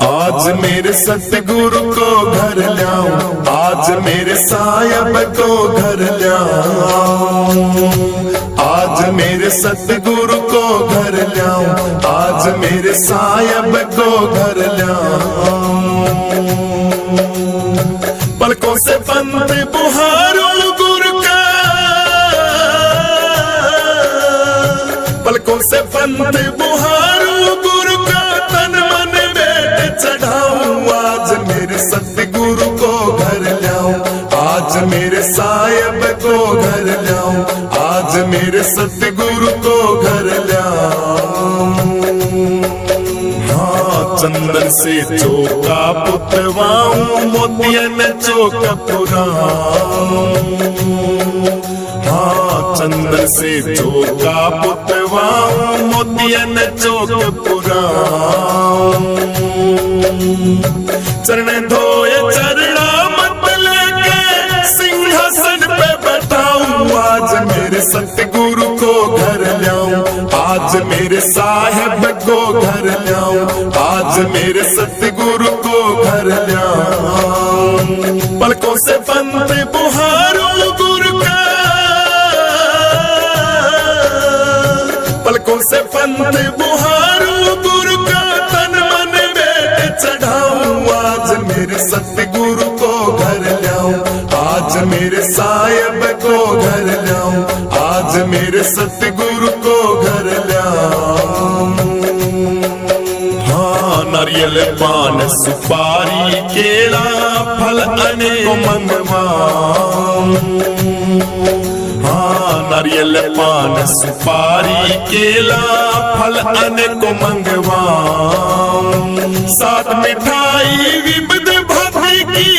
आज मेरे सतगुरु को घर लाऊं, आज मेरे साहिब को घर लाऊं, आज मेरे सतगुरु को घर लाऊं, आज मेरे साहिब को घर लाऊं। पलकों से पंथ बुहारूं गुरु का, पलकों से पंथ बुहारूं गुरु का, तन मन बेट चढ़ाऊं, आज मेरे सतगुरु को घर लाऊं, आज मेरे साहिब को घर लाऊं, आज मेरे सतगुरु को घर लाऊं। चंदन से चौका पुतवाऊं, मोतियन चौका पुराऊं, हाँ चंदन से चौका पुतवाऊं, मोतियन चौका पुराऊं। चरण धोए चरणा मत लेके, सिंहासन पे बैठाऊं, आज मेरे सतगुरु को घर लाऊं, आज मेरे साहिब को घर लाऊं, आज मेरे सतगुरु को घर लाऊं। पलकों से पंथ बुहारूं गुरु का, पलकों से पंथ बुहारूं गुरु का, तन मन बेट चढ़ाऊं, आज मेरे सतगुरु को घर लाऊं, आज मेरे साहिब को घर लाऊं, आज मेरे सतगुरु को घर लाऊं। हाँ नारियल पान सुपारी केला फल अनेक मंगवाऊं, हाँ नारियल पान सुपारी केला फल अनेक मंगवाऊं। साथ मिठाई विविध भांति की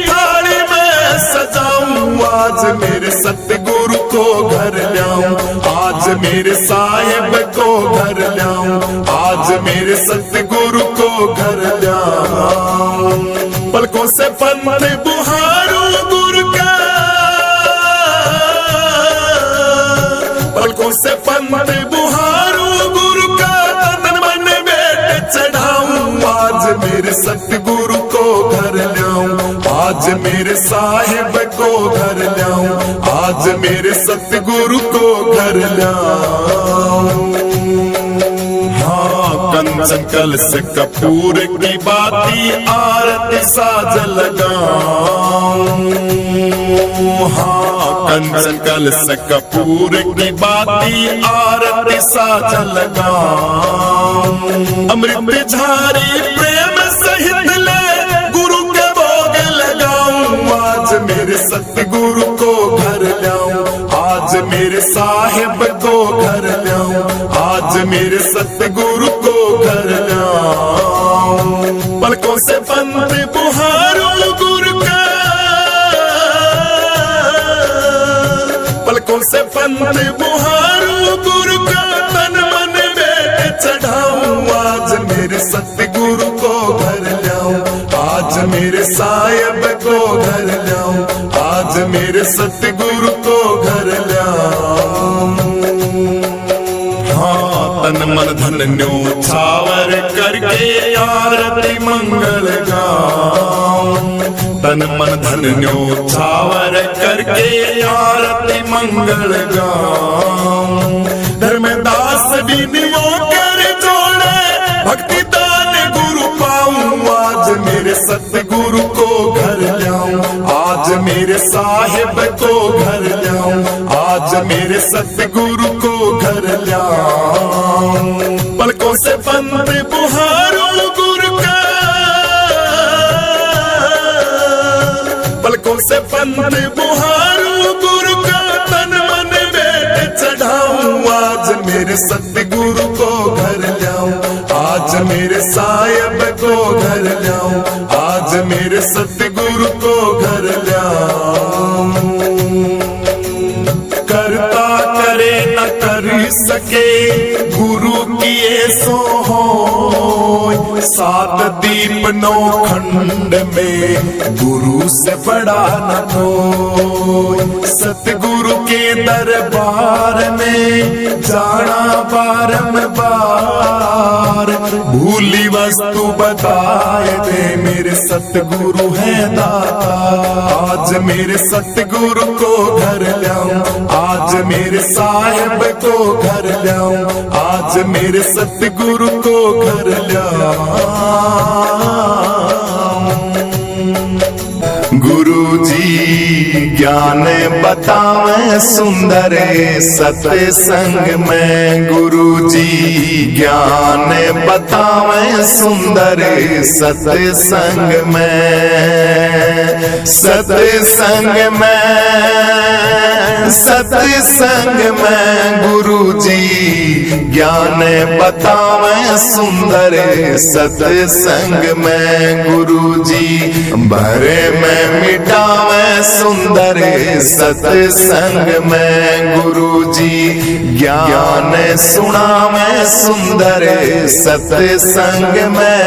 थाली में सजाऊं, आज मेरे सतगुरु को घर लाऊं, आज मेरे साहिब को घर लाऊं, आज मेरे सतगुरु को घर लाऊं। पलकों से पंथ बुहारूं गुरु का, पलकों से पंथ बुहारूं गुरु का, तन मन बेट चढ़ाऊं, आज मेरे सतगुरु को घर लाऊं, आज मेरे साहिब को घर लाऊं, आज मेरे सतगुरु को घर लाऊं। हाँ कंचन कलश कपूर की बाती आरती साज लगाऊं, हाँ कंचन कलश कपूर की बाती आरती साज लगाऊं। अमृत झारी प्रेम सहित ले गुरु के भोग लगाऊं, आज मेरे सतगुरु को घर लाऊं, आज मेरे साहिब को घर लाऊं, आज मेरे सतगुरु को घर लाऊं। पलकों से पंथ बुहारूं गुरु का, पलकों से पंथ बुहारूं गुरु का, तन मन बेट चढ़ाऊं, आज मेरे सतगुरु को घर लाऊं, आज मेरे साहिब को घर लाऊं, आज मेरे सतगुरु को घर लाऊं। हाँ तन मन धन न्योछावर करके आरती मंगल गाऊं, तन मन धन न्योछावर करके आरती मंगल गाऊं। धर्मदास बिनवो कर जोड़े, भक्ति दान गुरु पाऊं, आज मेरे सतगुरु को घर लाऊं, आज मेरे साहिब को घर लाऊं, आज मेरे सतगुरु को घर लाऊं। पलकों से पंथ बुहारूं गुरु का, पलकों से पंथ बुहारूं गुरु का, तन मन बेट चढ़ाऊं, आज मेरे सतगुरु को घर लाऊं, आज मेरे साहिब को घर लाऊं, आज मेरे सतगुरु को घर लाऊं। करता करे न कर सके गुरु किए सो हो, सात दीप नौ खंड में गुरु से बड़ा न कोई। सतगुरु के दरबार में जाना बारंबार, भूली वस्तु बताए दे मेरे सतगुरु है दाता। आज मेरे सतगुरु को घर लाऊं, आज मेरे साहिब को घर लाऊं, आज मेरे सतगुरु को घर लाऊं। गुरु जी ज्ञान बतावे सुंदर सत्संग में, गुरु जी ज्ञान बतावे सुंदर सत्संग में, सत्संग में, सत्संग में गुरु जी ज्ञान बतावे सुंदर सत्संग में, गुरु जी भरे में मिटावे सुंदर सत्संग में, गुरु जी ज्ञान सुनावे सुंदर सत्संग में।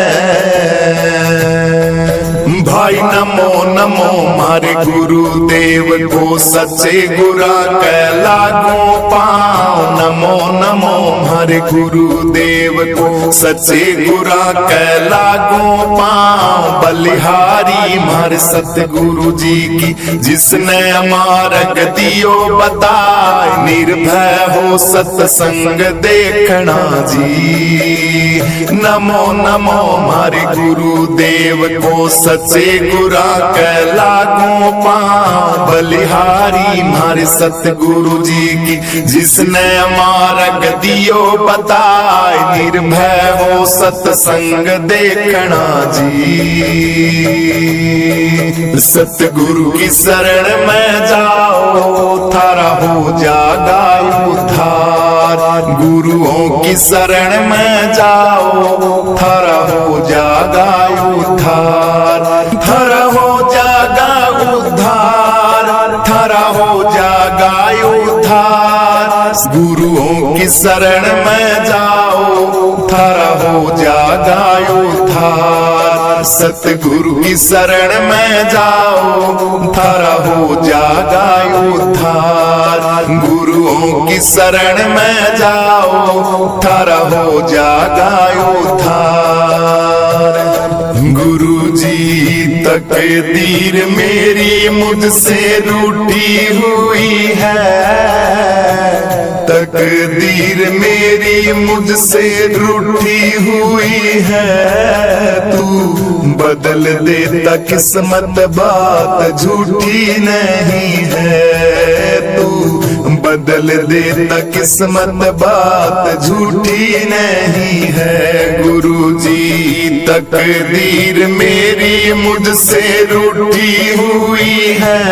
भाई नमो नमो मारे गुरुदेव को, सच्चे गुरा के लागो पाओ। नमो नमो मारे गुरुदेव को, सच्चे गुरा के लागो पाओ। बलिहारी मारे सतगुरु जी की, जिसने मार्ग दियो बताए। निर्भय हो सत्संग देखना जी। नमो नमो मारे गुरुदेव को, सच्चे गुरा के लागो पाओ। बलिहारी मारे सतगुरु जी की, जिसने मार्ग दियो बताए। निर्भय हो सत्संग देखना जी। सतगुरु की शरण में जाओ, थारा हो जागा उद्धार। गुरुओं की शरण में जाओ, थारा हो जागा उद्धार। थारा हो जागा उद्धार, थारा हो जागा उद्धार। गुरुओं की शरण में जाओ, थारा हो जागा उद्धार। सतगुरु की शरण में जाओ, थारा हो जागा उद्धार। गुरुओं की शरण में जाओ, थारा हो जागा उद्धार। गुरु जी तकदीर मेरी मुझसे रूठी हुई है, तकदीर मेरी मुझसे रूठी हुई है। तू बदल देता किस्मत, बात झूठी नहीं है। तू बदल देता किस्मत, बात झूठी नहीं है। गुरु जी तकदीर मेरी मुझसे रूठी हुई है,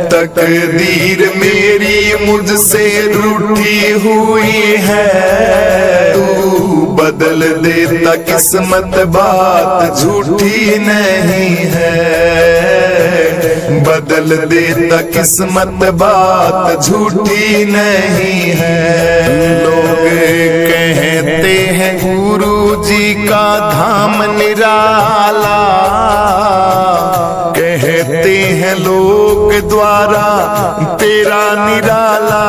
तकदीर मेरी मुझसे रूठी हुई है। तू बदल देता किस्मत, बात झूठी नहीं है। बदल देता किस्मत, बात झूठी नहीं है। लोग कहते हैं गुरु जी का धाम निराला, कहते हैं लोग द्वारा तेरा निराला।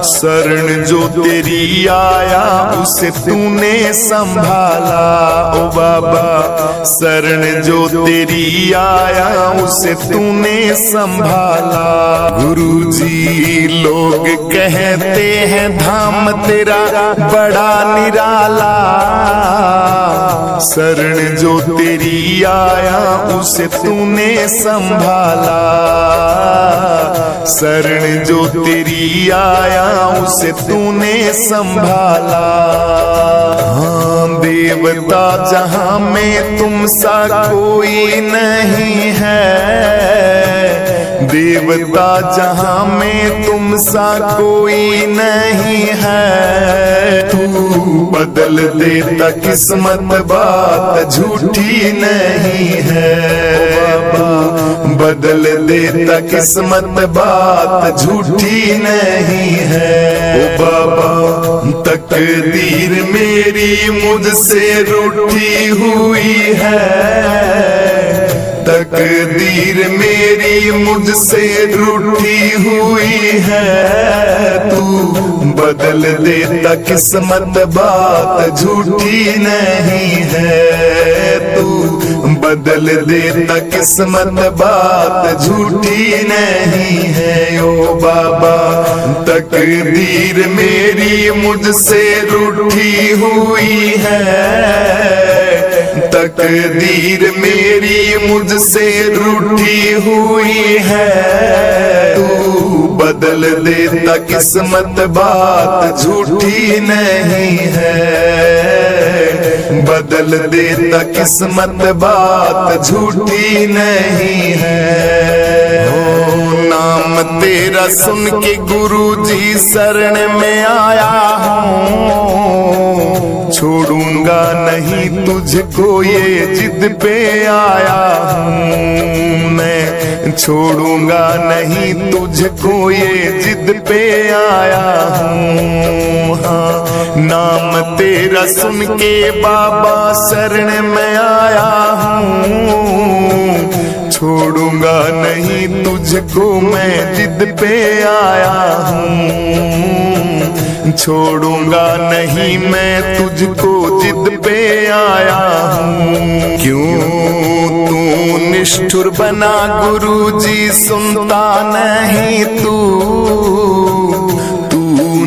शरण जो तेरी आया उसे तूने संभाला। ओ बाबा शरण जो तेरी आया उसे तूने संभाला। गुरु जी लोग कहते हैं धाम तेरा बड़ा निराला। शरण जो तेरी आया उसे तूने संभाला। शरण जो तेरी आया उसे तूने संभाला। हाँ देवता जहां में तुम सा कोई नहीं है, देवता जहां में तुम सा कोई नहीं है। तू बदल देता किस्मत, बात झूठी नहीं है। बदल देता किस्मत, बात झूठी नहीं है। ओ बाबा तकदीर मेरी मुझसे रूठी हुई है, तकदीर मेरी मुझसे रूठी हुई है, तू बदल देता किस्मत बात झूठी नहीं है, तू बदल देता किस्मत बात झूठी नहीं है। ओ बाबा तकदीर मेरी मुझसे रूठी हुई है, तकदीर मेरी मुझसे रूठी हुई है, तू बदल देता किस्मत बात झूठी नहीं है, बदल देता किस्मत बात झूठी नहीं है। ओ नाम तेरा सुन के गुरुजी शरण में आया हूँ, छोड़ूंगा नहीं तुझको ये जिद पे आया हूँ मैं, छोड़ूंगा नहीं तुझको ये जिद पे आया हूँ। हाँ नाम तेरा सुन के बाबा शरण में आया हूँ, छोड़ूंगा नहीं तुझको मैं जिद पे आया हूँ, छोड़ूंगा नहीं मैं तुझको जिद पे आया हूँ। क्यों तू निष्ठुर बना गुरुजी सुनता नहीं तू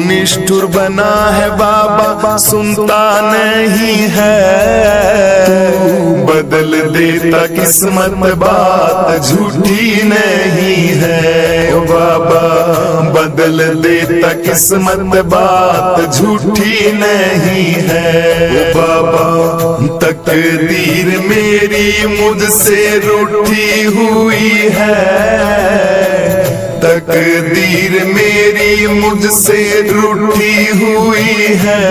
निष्ठुर बना है बाबा सुनता नहीं है, बदल देता किस्मत बात झूठी नहीं है। ओ बाबा बदल देता किस्मत बात झूठी नहीं है। ओ बाबा तकदीर मेरी मुझसे रूठी हुई है, तकदीर मेरी मुझसे रूठी हुई है,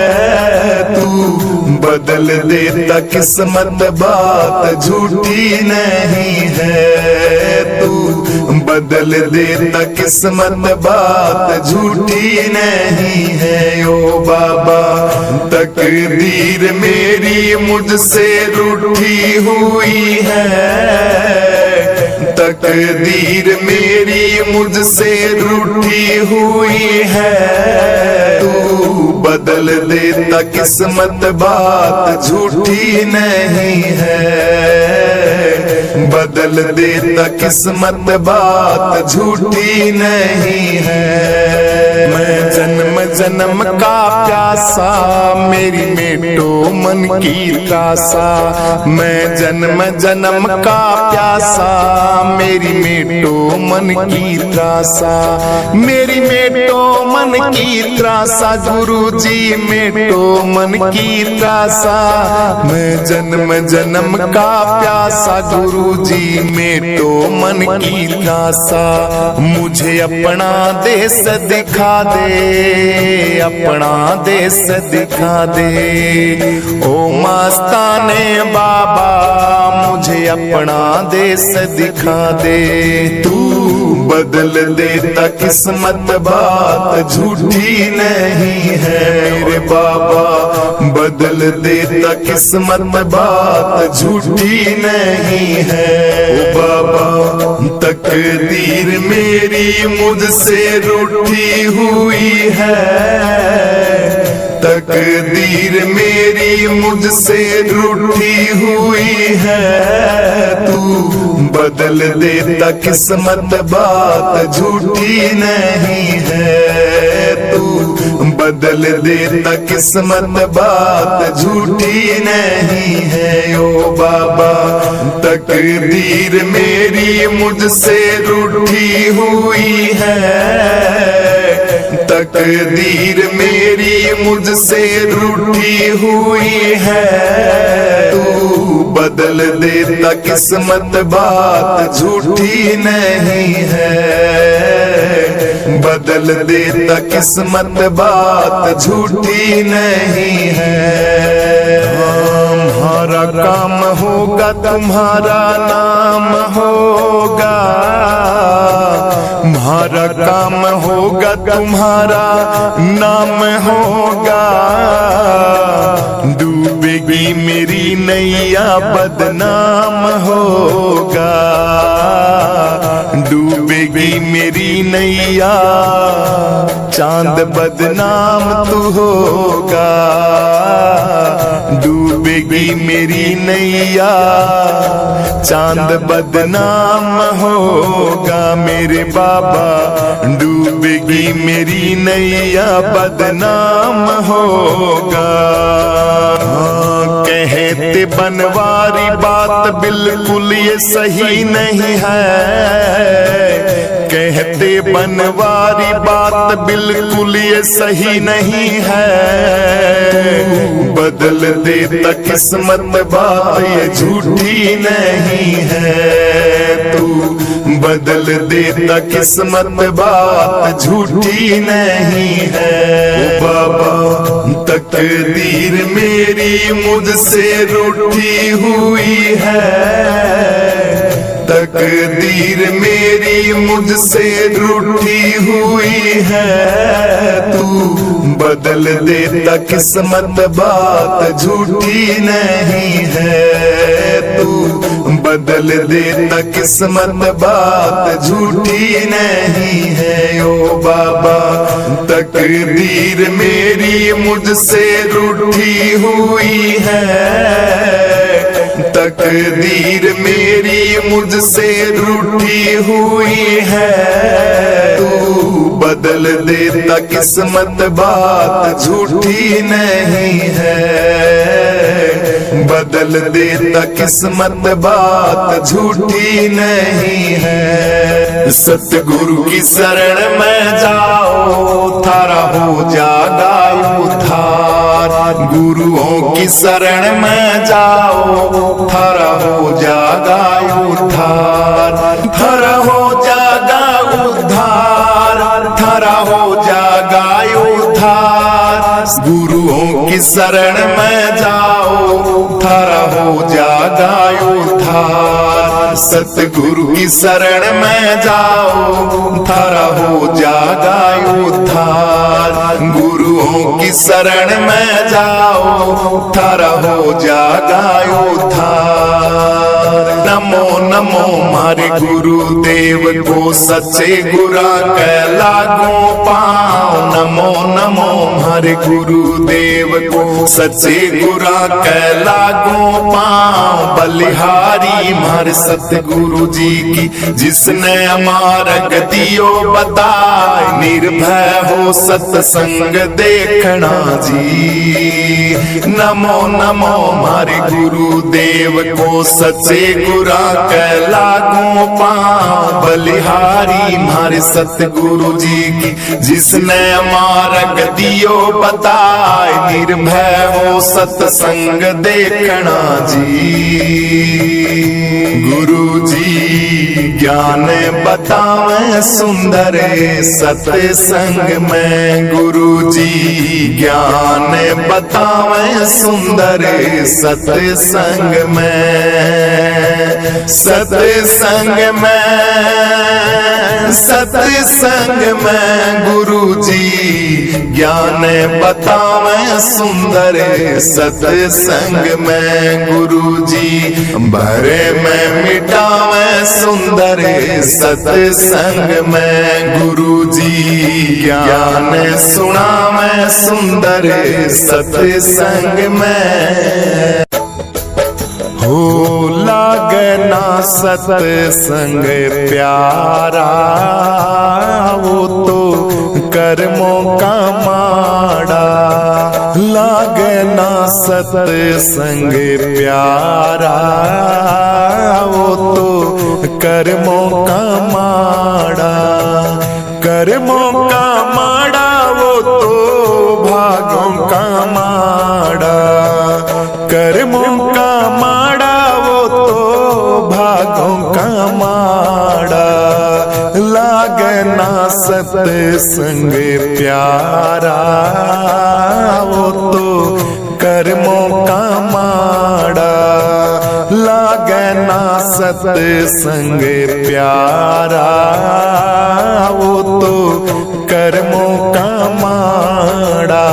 तू बदल देता किस्मत बात झूठी नहीं है, तू बदल देता किस्मत बात झूठी नहीं है। ओ बाबा तकदीर मेरी मुझसे रूठी हुई है, तकदीर मेरी मुझसे रूठी हुई है, तू बदल देता किस्मत बात झूठी नहीं है, बदल देता किस्मत बात झूठी नहीं है। मैं जन्म जन्म का प्यासा मेरी मेटो मन की त्रासा, मैं जन्म जन्म का प्यासा मेरी मेटो मन की त्रासा, मेरी मेटो मन की त्रासा गुरुजी मेटो मन की त्रासा, मैं जन्म जन्म का प्यासा गुरुजी मेटो मन की त्रासा। मुझे अपना देश दिखा दे, अपना देश दिखा दे, ओ मस्ताने बाबा मुझे अपना देश दिखा दे। तू बदल देता किस्मत बात झूठी नहीं है मेरे बाबा, बदल देता किस्मत बात झूठी नहीं है। ओ बाबा तकदीर मेरी मुझसे रूठी हुई है, तकदीर मेरी मुझसे रूठी हुई है, तू बदल देता किस्मत बात झूठी नहीं है, तू बदल देता किस्मत बात झूठी नहीं है। ओ बाबा तकदीर मेरी मुझसे रूठी हुई है, तकदीर मेरी मुझसे रूठी हुई है, तू बदल देता किस्मत बात झूठी नहीं है, बदल देता किस्मत बात झूठी नहीं है। हमारा काम होगा तुम्हारा नाम होगा, हमारा काम होगा तुम्हारा नाम होगा, डूबे डूबेगी मेरी नैया बदनाम होगा, डूबेगी मेरी नैया चांद बदनाम तू होगा, डूबेगी मेरी नैया चांद बदनाम होगा मेरे बाबा, डूबेगी मेरी नैया बदनाम होगा। कहते बनवारी बात बिल्कुल ये सही नहीं है, कहते बनवारी बात बिल्कुल ये सही नहीं है, बदल देता किस्मत बात ये झूठी नहीं है, तू बदल देता किस्मत बात झूठी नहीं है। बाबा तकदीर मेरी मुझसे रूठी हुई है, तकदीर मेरी मुझसे रूठी हुई है, तू बदल देता किस्मत बात झूठी नहीं है, तू बदल देता किस्मत बात झूठी नहीं है। ओ बाबा तकदीर मेरी मुझसे रूठी हुई है, तकदीर मेरी मुझसे रूठी हुई है, तू बदल देता किस्मत बात झूठी नहीं है, बदल देता किस्मत बात झूठी नहीं है। सतगुरु की शरण में जाओ थारा हो जागा उद्धार, गुरुओं की शरण में जाओ थारा हो जागा उद्धार, थारा हो जागा उद्धार, थारा हो जागा उद्धार, गुरुओं की शरण में जाओ थारा हो जागा उद्धार, सतगुरु की शरण में जाओ थारा हो जागा उद्धार, गुरुओं की शरण में जाओ थारा हो जागा उद्धार। नमो नमो मारे गुरुदेव को सच्चे गुरा के लागो पाओ, नमो नमो मारे गुरुदेव को सच्चे गुरा के लागो पाओ, बलिहारी मारे सतगुरु जी की जिसने मार्ग दियो बताए, निर्भय हो सत्संग देखना जी। नमो नमो मारे गुरुदेव को सच्चे गुरा के लागू पाओ, बलिहारी मारे सतगुरु जी की जिसने मार्ग दियो बताए, निर्भय हो सत्संग देखना जी। गुरु जी ज्ञान बतावे सुंदर सत्संग में, गुरु जी ज्ञान बतावे सुंदर सत्संग में, सत्संग में, सत्संग में गुरु जी ज्ञान बतावे सुंदर सत्संग में, गुरु जी भरे में मिटावे सुंदर सत्संग में, गुरु जी ज्ञान सुनावे सुंदर सत्संग में। हो लागना सत्संग प्यारा, वो तो कर्मों का माड़ा, लागना सत्संग प्यारा, वो तो कर्मों का माड़ा, कर्मों का माड़ा, वो तो भागों का माड़ा, कर्मों का माड़ा, वो तो भागों का माड़ा, लागना सत्संग प्यारा, वो तो कर्मों का माड़ा, लागना सत्संग प्यारा, वो तो कर्मों का माड़ा।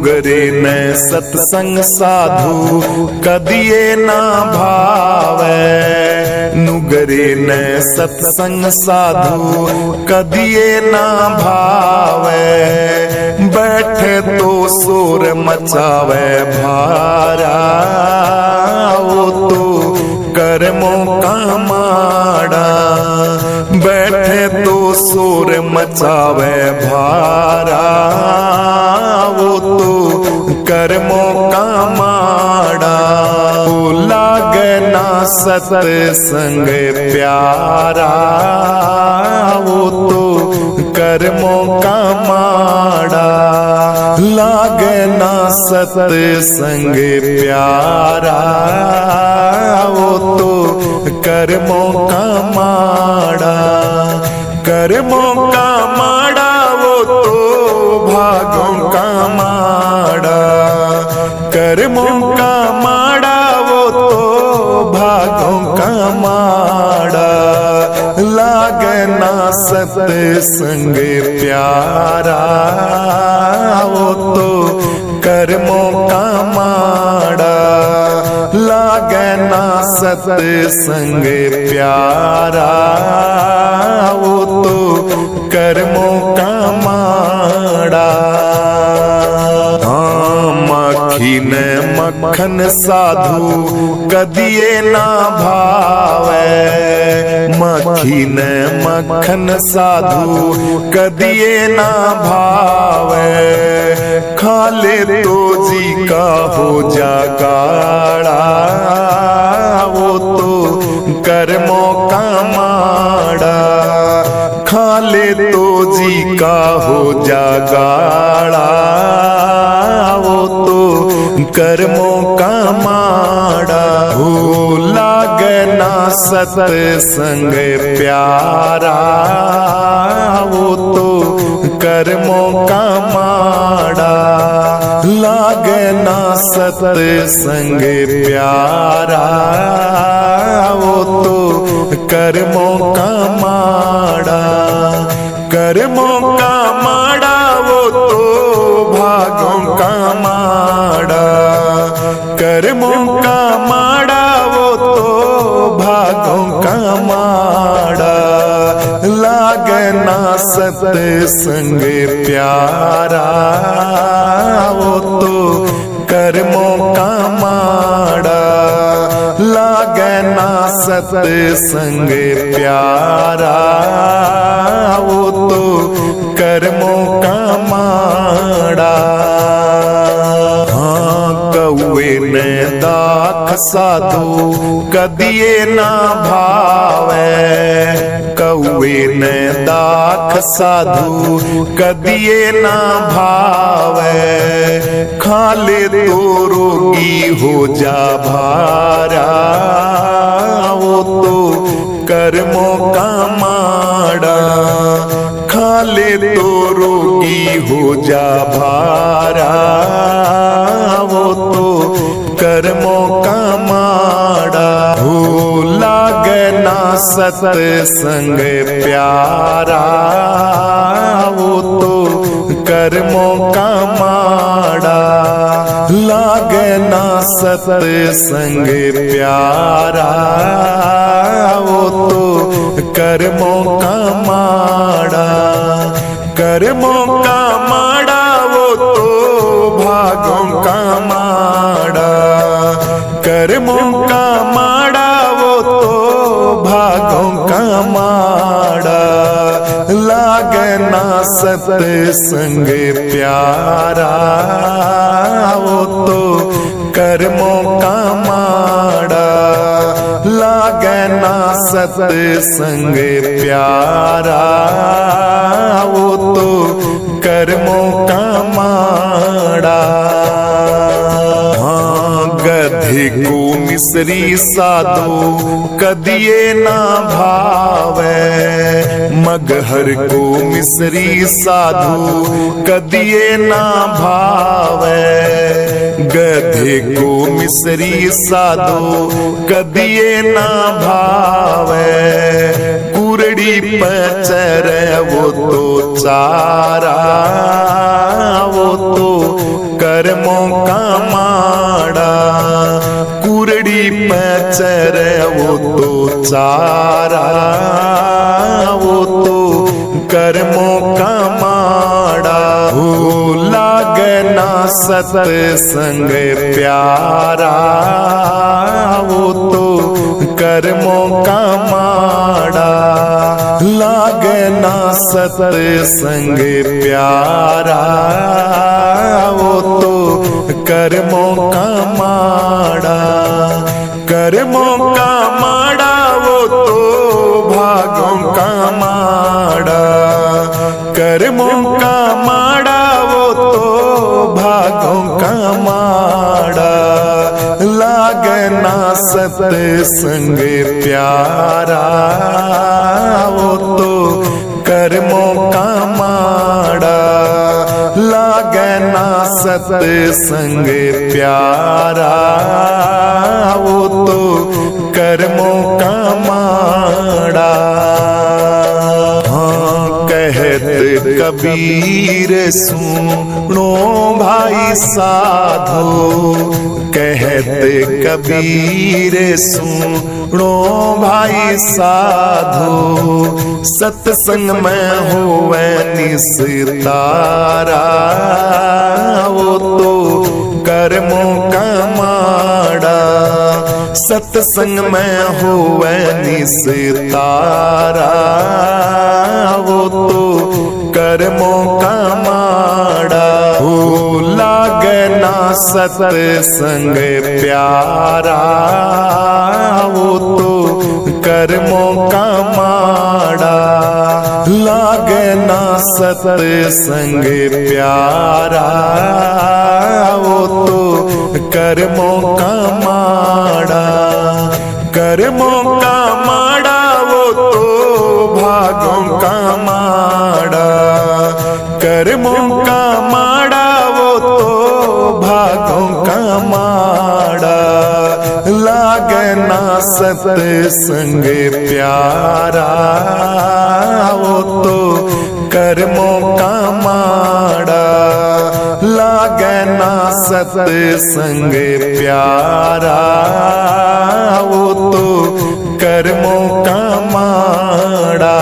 नुगरे न सत्संग साधु कदिए ना भावे, नुगरे न सत्संग साधु कदिए ना भावे, बैठे तो शोर मचावे भारा, वो तो कर्मों का माड़ा, बैठे तो शोर मचावे भारा, वो तो कर्मों का माड़ा, लागे ना सत्संग प्यारा, वो तो कर्मों का माड़ा, लागे ना सत्संग प्यारा, वो तो कर्मों का माड़ा, कर्मों का माड़ा, वो तो भागों का माड़ा, कर्मों का माड़ा, वो तो भागों का माड़ा, लागे ना सत्संग प्यारा, वो तो कर्मों का माड़ा, लागे ना सत्संग प्यारा, वो तो कर्मों का माड़ा। मक्खी न मक्खन साधु कदिए ना भावे, मक्खी न मक्खन साधु कदिए ना भावे, खाले तो जी का हो जागाड़ा, वो तो कर्मों का माड़ा, खाले तो जी का हो जागाड़ा, वो तो कर्मों का माड़ा, हो लागे ना सत्संग प्यारा, वो तो कर्मों का माड़ा, लागे ना सत्संग प्यारा, वो तो कर्मों का माड़ा, कर्मों का माड़ा, वो तो भागों का माड़ा, कर्मों का माड़ा, वो तो भागों का माड़ा, लागे ना सत्संग प्यारा, वो तो कर्मों का माड़ा, लागे ना सत्संग प्यारा, वो तो कर्मों का माड़ा। कौए न दाख साधु कदिए ना भावे, कौए न दाख साधु कदिए ना भावे, खाले तो रोगी हो जा भारा, वो तो कर्मों का माड़ा, खाले तो रोगी हो जा भारा, वो तो कर्मों का माड़ा, हो लागे ना सत्संग प्यारा, वो तो कर्मों का माड़ा, लागे ना सत्संग प्यारा, वो तो कर्मों का माड़ा, कर्मों का माड़ा, वो तो भागों का माड़ा, कर्मों का माड़ा, वो तो भागों का माड़ा, लागे ना सत्संग प्यारा, वो तो कर्मों का माड़ा, लागे ना सत्संग प्यारा, वो तो कर्मों का माड़ा। गधे को मिसरी साधु कदिए ना भावे, मगहर को मिसरी साधु कदिए ना भावे, गधे को मिसरी साधु कदिए ना भावे, कुरड़ी पे चरे वो तो चारा, वो तो कर्मों का माड़ा। कुरड़ी पे चरे वो तो चारा, वो तो कर्मों का माड़ा। हो लागना सत्संग प्यारा, वो तो कर्मों का माड़ा। लागना सत्संग प्यारा, वो तो कर्मों का माड़ा। कर्मों का माड़ा, वो तो भागों का माड़ा। कर्मों का माड़ा, वो तो भागों का माड़ा। लागना सत्संग प्यारा, वो तो कर्मों का माड़ा। लागना सत्संग प्यारा, वो तो कर्मों का माड़ा। हाँ कहत कबीर सुनो भाई साधो, कहत कबीर सुनो भाई साधो। सत्संग में होवे निस्तारा, वो तो कर्मों का माड़ा। सत्संग में होवे निस्तारा, वो तो कर्मों का माड़ा। हो लागना सत्संग प्यारा, वो तो कर्मों का माड़ा। लागना सत्संग प्यारा, वो तो कर्मों का माड़ा। कर्मों का माड़ा, वो तो भागों का माड़ा। कर्मों का माड़ा, वो तो भागों का माड़ा। लागना सत्संग प्यारा, वो तो कर्मों का माड़ा। लागना सत्संग प्यारा, वो तो कर्मों का माड़ा।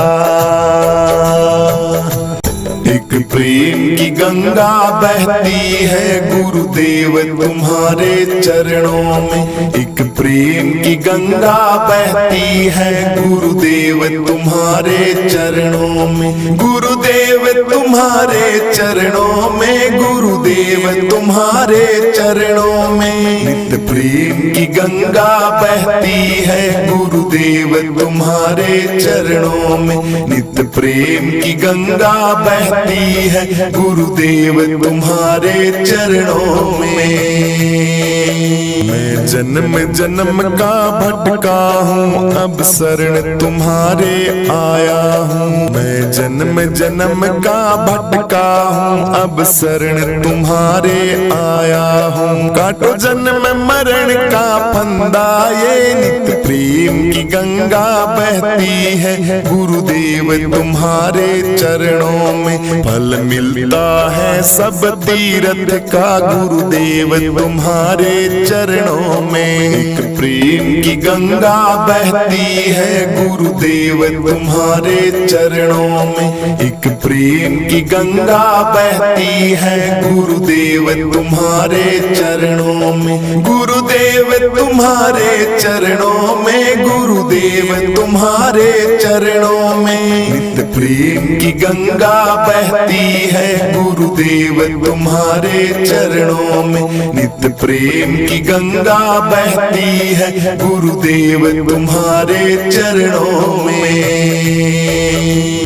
एक प्रेम की गंगा बहती है गुरुदेव तुम्हारे चरणों में। एक प्रेम की गंगा बहती है गुरुदेव तुम्हारे चरणों में। गुरुदेव तुम्हारे चरणों में, गुरुदेव तुम्हारे चरणों में। नित्य प्रेम की गंगा बहती है गुरुदेव तुम्हारे चरणों में। नित्य प्रेम की गंगा बहती है गुरुदेव तुम्हारे चरणों में। मैं जन्म जन्म का भटका हूँ, अब शरण तुम्हारे आया हूँ। मैं जन्म जन्म का भटका हूँ, अब शरण तुम्हारे आया हूँ। काटो जन्म मरण का फंदा, ये नित्य प्रेम की गंगा बहती है गुरुदेव तुम्हारे चरणों में। फल मिलता है सब तीर्थ का गुरुदेव तुम्हारे चरणों में। एक प्रेम की गंगा बहती है गुरुदेव तुम्हारे चरणों में। एक प्रेम की गंगा बहती है गुरुदेव तुम्हारे चरणों में। गुरुदेव तुम्हारे चरणों में, गुरुदेव तुम्हारे चरणों में। नित्य प्रेम की गंगा बहती है गुरुदेव तुम्हारे चरणों में। नित्य प्रेम की गंगा बहती है गुरुदेव तुम्हारे चरणों में।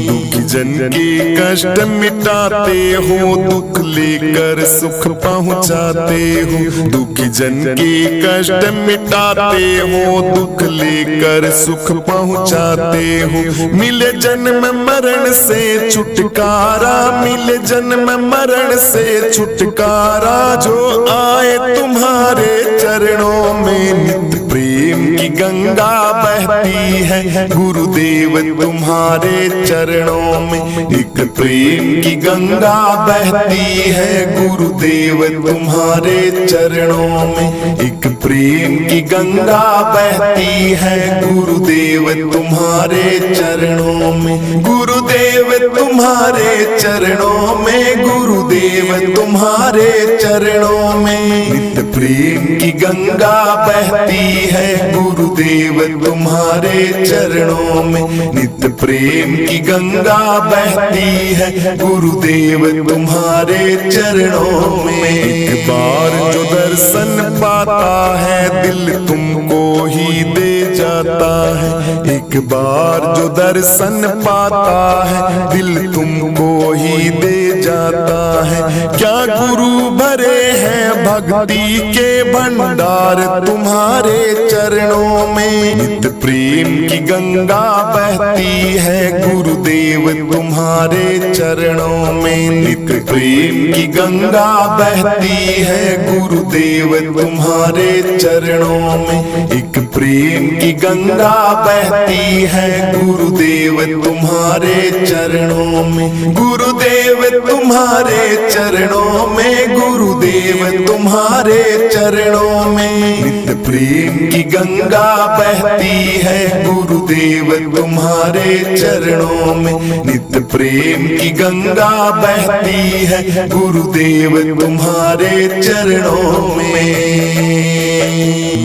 दुखी जन के कष्ट मिटाते हो, दुख लेकर सुख पहुँचाते हो। दुखी जन के कष्ट मिटाते हो, दुख लेकर सुख पहुँचाते हो। मिले जन्म मरण से छुटकारा, मिले जन्म मरण से छुटकारा। जो आए तुम्हारे चरणों में, नित्य प्रेम की गंगा बहती बहती है गुरुदेव तुम्हारे चरणों में। एक प्रेम की गंगा बहती है गुरुदेव तुम्हारे चरणों में। एक प्रेम की गंगा बहती है गुरुदेव तुम्हारे चरणों में। गुरुदेव तुम्हारे चरणों में, गुरुदेव तुम्हारे चरणों में। नित्य प्रेम की गंगा बहती है गुरुदेव तुम्हारे चरणों में। नित्य प्रेम की गंगा बहती है गुरुदेव तुम्हारे चरणों में। एक बार जो दर्शन पाता है दिल तुमको ही दे जाता है। एक बार जो दर्शन पाता है दिल तुमको ही दे जाता है। क्या गुरु भरे हैं भक्ति के भंडार तुम्हारे चरणों में। नित्य प्रेम की गंगा बहती है गुरुदेव तुम्हारे चरणों में। नित्य प्रेम की गंगा बहती है गुरुदेव तुम्हारे चरणों में। एक प्रेम की गंगा बहती है गुरुदेव तुम्हारे चरणों में। गुरुदेव तुम्हारे चरणों में, गुरुदेव तुम्हारे चरणों में। नित्य प्रेम की गंगा बहती है गुरुदेव तुम्हारे चरणों में। नित्य प्रेम की गंगा बहती है गुरुदेव तुम्हारे चरणों में।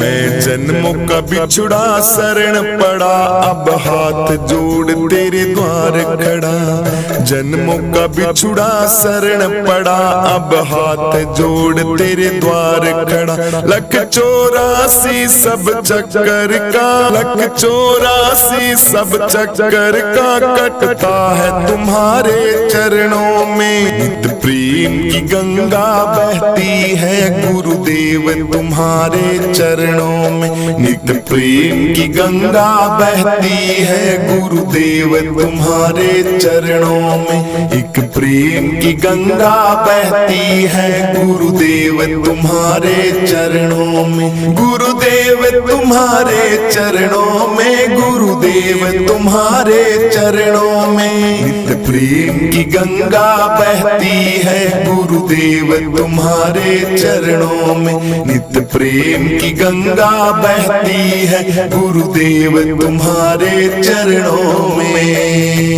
मैं जन्मों का बिछुड़ा शरण पड़ा, अब हाथ जोड़ तेरे द्वार खड़ा। जन्मों का बिछुड़ा शरण पड़ा, अब हाथ जोड़ तेरे द्वार खड़ा। लख 84 सब चक्कर का, लख 84 सब चक्कर का कटता है तुम्हारे चरणों में। नित्य प्रेम की गंगा बहती है गुरुदेव तुम्हारे चरणों में। नित्य प्रेम की गंगा बहती है गुरुदेव तुम्हारे चरणों में। एक प्रेम की गंगा बहती है गुरुदेव तुम्हारे चरणों में। गुरुदेव तुम्हारे चरणों में, गुरुदेव तुम्हारे चरणों में। नित्य प्रेम की गंगा बहती है गुरुदेव तुम्हारे चरणों में। नित्य प्रेम की गंगा बहती है गुरुदेव तुम्हारे चरणों में।